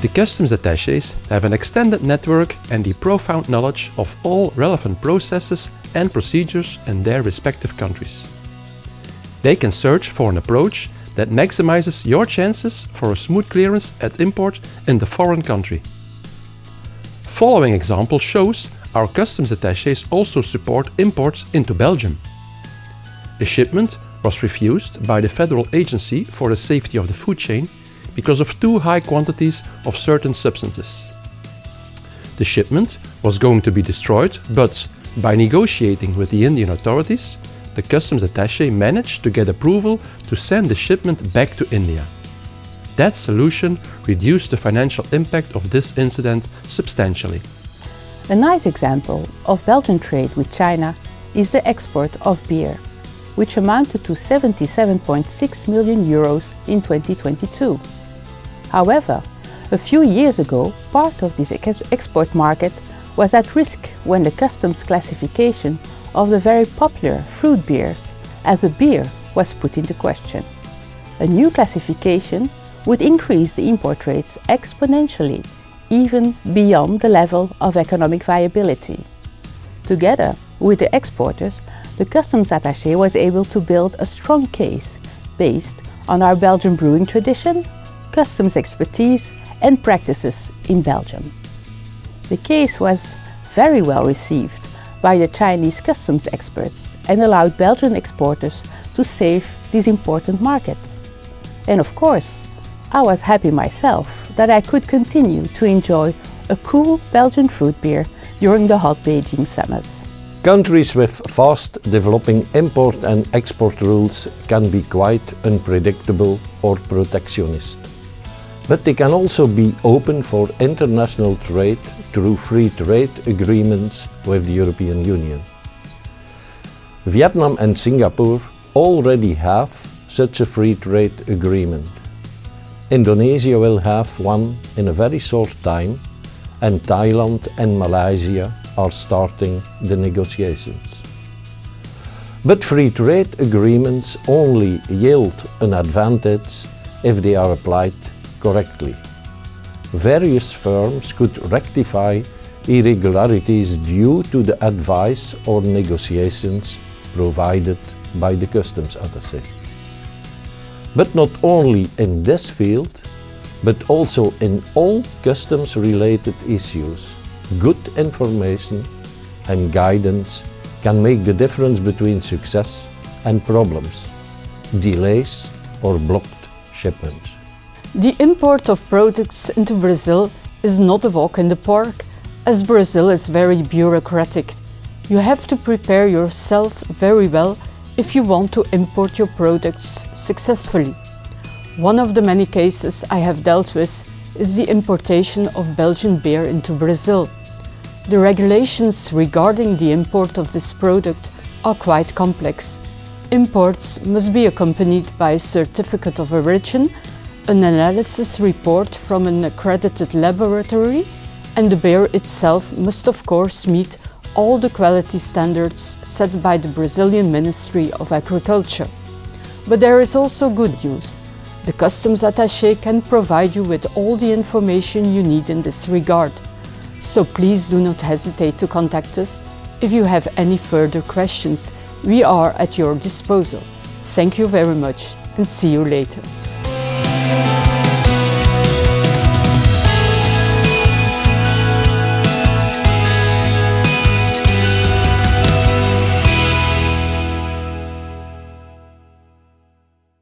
The customs attachés have an extended network and the profound knowledge of all relevant processes and procedures in their respective countries. They can search for an approach that maximizes your chances for a smooth clearance at import in the foreign country. Following example shows our customs attachés also support imports into Belgium. A shipment was refused by the Federal Agency for the Safety of the Food Chain because of too high quantities of certain substances. The shipment was going to be destroyed, but by negotiating with the Indian authorities, the customs attaché managed to get approval to send the shipment back to India. That solution reduced the financial impact of this incident substantially. A nice example of Belgian trade with China is the export of beer, which amounted to 77.6 million euros in 2022. However, a few years ago, part of this export market was at risk when the customs classification of the very popular fruit beers as a beer was put into question. A new classification would increase the import rates exponentially, even beyond the level of economic viability. Together with the exporters, the customs attaché was able to build a strong case based on our Belgian brewing tradition, customs expertise and practices in Belgium. The case was very well received by the Chinese customs experts and allowed Belgian exporters to save this important market. And of course, I was happy myself that I could continue to enjoy a cool Belgian fruit beer during the hot Beijing summers. Countries with fast developing import and export rules can be quite unpredictable or protectionist. But they can also be open for international trade through free trade agreements with the European Union. Vietnam and Singapore already have such a free trade agreement. Indonesia will have one in a very short time, and Thailand and Malaysia are starting the negotiations. But free trade agreements only yield an advantage if they are applied correctly. Various firms could rectify irregularities due to the advice or negotiations provided by the customs attaché. But not only in this field, but also in all customs-related issues, good information and guidance can make the difference between success and problems, delays or blocked shipments. The import of products into Brazil is not a walk in the park, as Brazil is very bureaucratic. You have to prepare yourself very well if you want to import your products successfully. One of the many cases I have dealt with is the importation of Belgian beer into Brazil. The regulations regarding the import of this product are quite complex. Imports must be accompanied by a certificate of origin, an analysis report from an accredited laboratory, and the beer itself must of course meet all the quality standards set by the Brazilian Ministry of Agriculture. But there is also good news. The customs attaché can provide you with all the information you need in this regard. So please do not hesitate to contact us if you have any further questions. We are at your disposal. Thank you very much and see you later.